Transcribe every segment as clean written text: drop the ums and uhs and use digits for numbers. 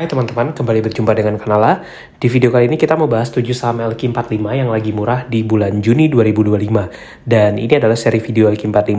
Hai teman-teman, kembali berjumpa dengan Kanala. Di video kali ini kita mau bahas 7 saham LQ45 yang lagi murah di bulan Juni 2025. Dan ini adalah seri video LQ45.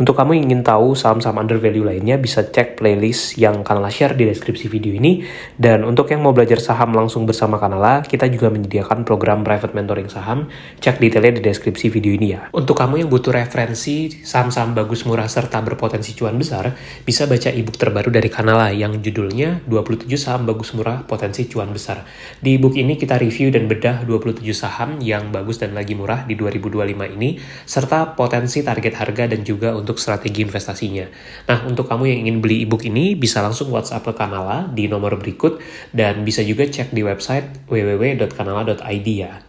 Untuk kamu yang ingin tahu saham-saham under value lainnya, bisa cek playlist yang Kanala share di deskripsi video ini. Dan untuk yang mau belajar saham langsung bersama Kanala, kita juga menyediakan program private mentoring saham. Cek detailnya di deskripsi video ini ya. Untuk kamu yang butuh referensi saham-saham bagus, murah, serta berpotensi cuan besar, bisa baca ebook terbaru dari Kanala yang judulnya 27 saham bagus, murah, potensi cuan besar. Di ebook ini kita review dan bedah 27 saham yang bagus dan lagi murah di 2025 ini, serta potensi target harga dan juga untuk strategi investasinya. Nah, untuk kamu yang ingin beli ebook ini, bisa langsung WhatsApp ke Kanala di nomor berikut, dan bisa juga cek di website www.kanala.id ya.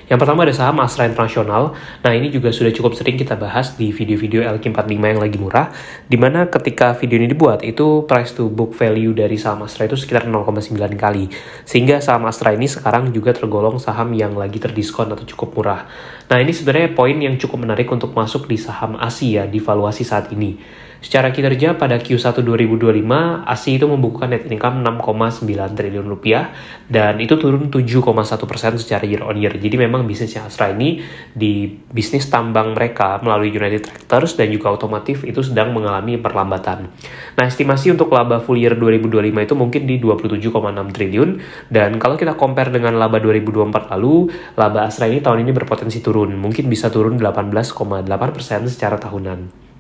Yang pertama ada saham Astra International. Nah, ini juga sudah cukup sering kita bahas di video-video LQ45 yang lagi murah, dimana ketika video ini dibuat, itu price to book value dari saham Astra itu sekitar 0,9 kali. Sehingga saham Astra ini sekarang juga tergolong saham yang lagi terdiskon atau cukup murah. Nah, ini sebenarnya poin yang cukup menarik untuk masuk di saham ASI ya, di valuasi saat ini. Secara kinerja pada Q1 2025, ASI itu membukukan net income 6,9 triliun rupiah, dan itu turun 7,1% secara year on year. Jadi memang bisnisnya Astra ini di bisnis tambang mereka melalui United Tractors dan juga otomotif itu sedang mengalami perlambatan. Nah, estimasi untuk laba full year 2025 itu mungkin di 27,6 triliun, dan kalau kita compare dengan laba 2024 lalu, laba Astra ini tahun ini berpotensi turun, mungkin bisa turun 18,8% secara tahunan.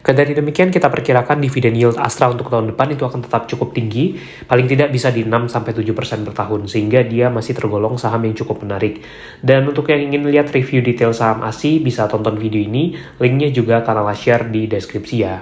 Kendati demikian, kita perkirakan dividen yield Astra untuk tahun depan itu akan tetap cukup tinggi, paling tidak bisa di 6-7% per tahun, sehingga dia masih tergolong saham yang cukup menarik. Dan untuk yang ingin lihat review detail saham ASI, bisa tonton video ini, linknya juga Kanala share di deskripsi ya.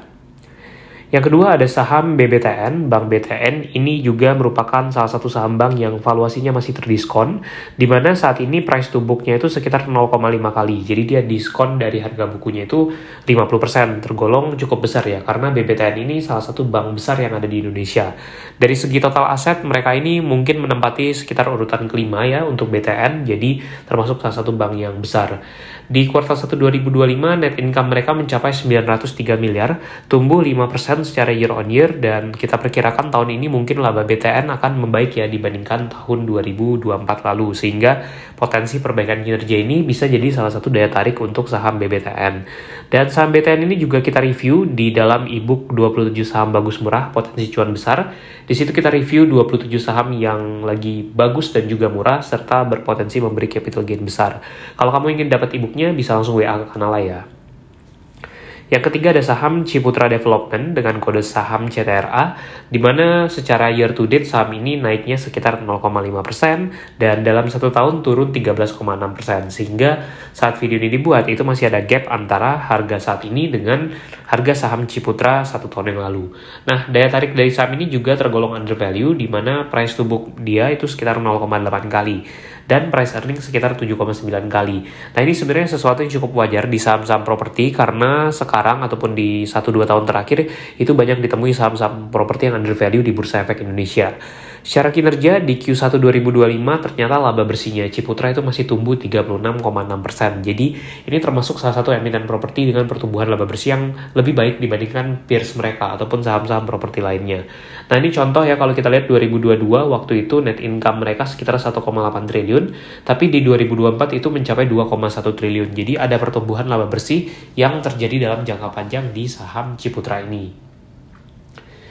Yang kedua ada saham BBTN. Bank BTN ini juga merupakan salah satu saham bank yang valuasinya masih terdiskon, di mana saat ini price to book-nya itu sekitar 0,5 kali. Jadi dia diskon dari harga bukunya itu 50%, tergolong cukup besar ya, karena BBTN ini salah satu bank besar yang ada di Indonesia. Dari segi total aset, mereka ini mungkin menempati sekitar urutan kelima ya untuk BTN, jadi termasuk salah satu bank yang besar. Di kuartal 1 2025, net income mereka mencapai 903 miliar, tumbuh 5% secara year on year, dan kita perkirakan tahun ini mungkin laba BTN akan membaik ya dibandingkan tahun 2024 lalu, sehingga potensi perbaikan kinerja ini bisa jadi salah satu daya tarik untuk saham BBTN. Dan saham BTN ini juga kita review di dalam ebook 27 saham bagus, murah, potensi cuan besar. Di situ kita review 27 saham yang lagi bagus dan juga murah, serta berpotensi memberi capital gain besar. Kalau kamu ingin dapat ebooknya, bisa langsung WA ke Kanala ya. Yang ketiga ada saham Ciputra Development dengan kode saham CTRA, di mana secara year to date saham ini naiknya sekitar 0,5% dan dalam satu tahun turun 13,6%, sehingga saat video ini dibuat itu masih ada gap antara harga saat ini dengan harga saham Ciputra satu tahun yang lalu. Nah, daya tarik dari saham ini juga tergolong under value, di mana price to book dia itu sekitar 0,8 kali dan price earning sekitar 7,9 kali. Nah, ini sebenarnya sesuatu yang cukup wajar di saham-saham properti, karena sekarang ataupun di 1-2 tahun terakhir itu banyak ditemui saham-saham properti yang under value di Bursa Efek Indonesia. Secara kinerja di Q1 2025 ternyata laba bersihnya Ciputra itu masih tumbuh 36,6%. Jadi ini termasuk salah satu emiten properti dengan pertumbuhan laba bersih yang lebih baik dibandingkan peers mereka ataupun saham-saham properti lainnya. Nah, ini contoh ya, kalau kita lihat 2022 waktu itu net income mereka sekitar 1,8 triliun, tapi di 2024 itu mencapai 2,1 triliun. Jadi ada pertumbuhan laba bersih yang terjadi dalam jangka panjang di saham Ciputra ini.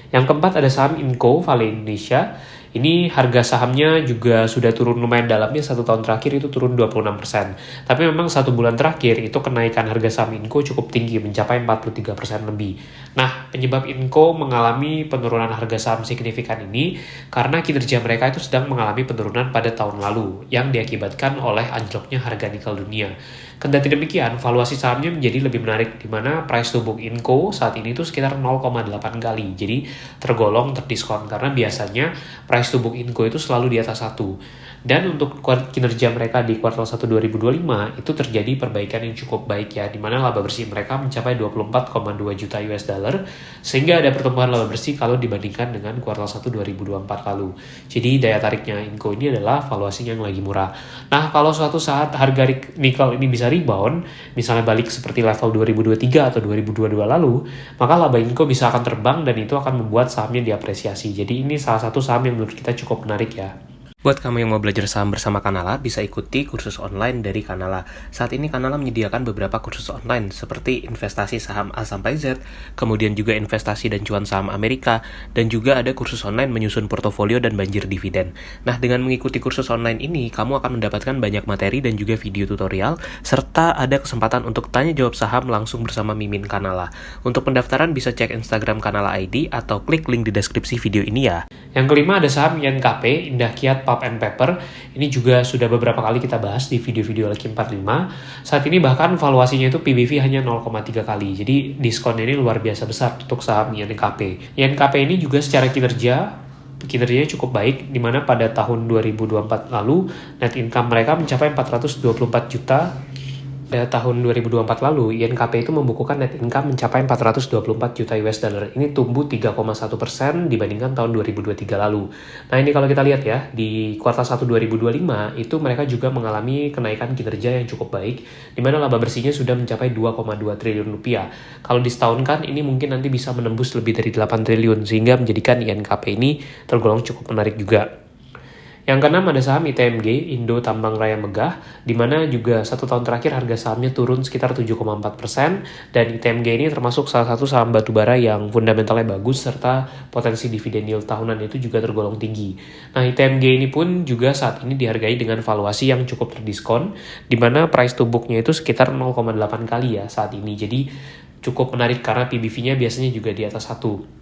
Yang keempat ada saham Inco Vale Indonesia. Ini harga sahamnya juga sudah turun lumayan dalamnya, satu tahun terakhir itu turun 26%. Tapi memang satu bulan terakhir itu kenaikan harga saham Inco cukup tinggi, mencapai 43% lebih. Nah, penyebab Inco mengalami penurunan harga saham signifikan ini karena kinerja mereka itu sedang mengalami penurunan pada tahun lalu yang diakibatkan oleh anjloknya harga nikel dunia. Kendati demikian, valuasi sahamnya menjadi lebih menarik, di mana price to book Inco saat ini itu sekitar 0,8 kali. Jadi tergolong terdiskon, karena biasanya price price to book Inco itu selalu di atas 1. Dan untuk kinerja mereka di kuartal 1 2025 itu terjadi perbaikan yang cukup baik ya, di mana laba bersih mereka mencapai 24,2 juta US dollar, sehingga ada pertumbuhan laba bersih kalau dibandingkan dengan kuartal 1 2024 lalu. Jadi daya tariknya Inco ini adalah valuasinya yang lagi murah. Nah, kalau suatu saat harga nikel ini bisa rebound, misalnya balik seperti level 2023 atau 2022 lalu, maka laba Inco bisa akan terbang dan itu akan membuat sahamnya diapresiasi. Jadi ini salah satu saham yang menurut kita cukup menarik ya. Buat kamu yang mau belajar saham bersama Kanala, bisa ikuti kursus online dari Kanala. Saat ini Kanala menyediakan beberapa kursus online seperti investasi saham A sampai Z, kemudian juga investasi dan cuan saham Amerika, dan juga ada kursus online menyusun portofolio dan banjir dividen. Nah, dengan mengikuti kursus online ini, kamu akan mendapatkan banyak materi dan juga video tutorial, serta ada kesempatan untuk tanya jawab saham langsung bersama Mimin Kanala. Untuk pendaftaran bisa cek Instagram Kanala ID atau klik link di deskripsi video ini ya. Yang kelima ada saham YNKP, Indah Kiat Pulp and Paper. Ini juga sudah beberapa kali kita bahas di video-video Alki 45. Saat ini bahkan valuasinya itu PBV hanya 0,3 kali. Jadi diskonnya ini luar biasa besar untuk saham YNKP. YNKP ini juga secara kinerjanya cukup baik, di mana pada tahun 2024 lalu net income mereka mencapai 424 juta. Pada tahun 2024 lalu, YNKP itu membukukan net income mencapai 424 juta US dollar. Ini tumbuh 3,1% dibandingkan tahun 2023 lalu. Nah, ini kalau kita lihat ya, di kuartal 1 2025 itu mereka juga mengalami kenaikan kinerja yang cukup baik, di mana laba bersihnya sudah mencapai 2,2 triliun rupiah. Kalau disetahunkan, ini mungkin nanti bisa menembus lebih dari 8 triliun, sehingga menjadikan YNKP ini tergolong cukup menarik juga. Yang keenam ada saham ITMG, Indo Tambang Raya Megah, di mana juga 1 tahun terakhir harga sahamnya turun sekitar 7,4%, dan ITMG ini termasuk salah satu saham batubara yang fundamentalnya bagus, serta potensi dividen yield tahunan itu juga tergolong tinggi. Nah, ITMG ini pun juga saat ini dihargai dengan valuasi yang cukup terdiskon, di mana price to book-nya itu sekitar 0,8 kali ya saat ini, jadi cukup menarik karena PBV-nya biasanya juga di atas 1.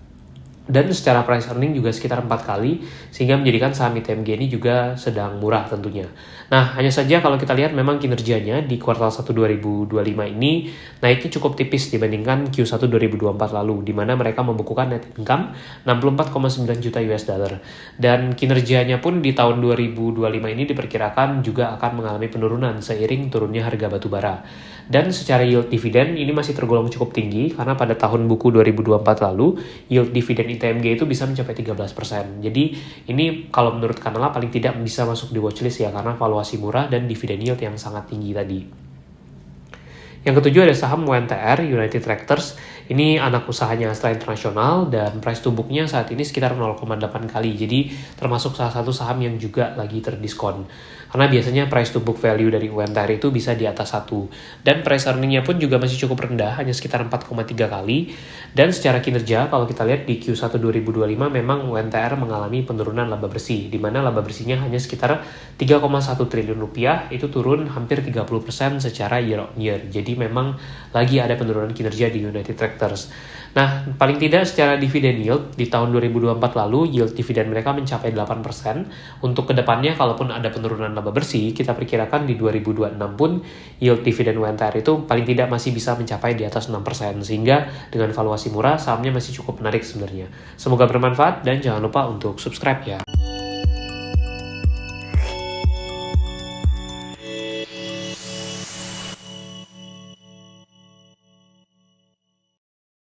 Dan secara price earning juga sekitar 4 kali, sehingga menjadikan saham ITMG ini juga sedang murah tentunya. Nah, hanya saja kalau kita lihat memang kinerjanya di kuartal 1 2025 ini naiknya cukup tipis dibandingkan Q1 2024 lalu, di mana mereka membukukan net income 64,9 juta US dollar. Dan kinerjanya pun di tahun 2025 ini diperkirakan juga akan mengalami penurunan seiring turunnya harga batubara. Dan secara yield dividen ini masih tergolong cukup tinggi, karena pada tahun buku 2024 lalu, yield dividen ITMG itu bisa mencapai 13%. Jadi ini kalau menurut Kanala paling tidak bisa masuk di watchlist ya, karena valuasi murah dan dividen yield yang sangat tinggi tadi. Yang ketujuh ada saham UNTR, United Tractors. Ini anak usahanya Astra International dan price to book-nya saat ini sekitar 0,8 kali. Jadi termasuk salah satu saham yang juga lagi terdiskon. Karena biasanya price to book value dari UNTR itu bisa di atas 1. Dan price earning-nya pun juga masih cukup rendah, hanya sekitar 4,3 kali. Dan secara kinerja, kalau kita lihat di Q1 2025 memang UNTR mengalami penurunan laba bersih, di mana laba bersihnya hanya sekitar 3,1 triliun rupiah, itu turun hampir 30% secara year on year. Jadi memang lagi ada penurunan kinerja di United Tractors. Nah, paling tidak secara dividen yield, di tahun 2024 lalu, yield dividen mereka mencapai 8%. Untuk kedepannya, kalaupun ada penurunan laba bersih, kita perkirakan di 2026 pun, yield dividen UNTR itu paling tidak masih bisa mencapai di atas 6%. Sehingga dengan valuasi murah, sahamnya masih cukup menarik sebenarnya. Semoga bermanfaat dan jangan lupa untuk subscribe ya.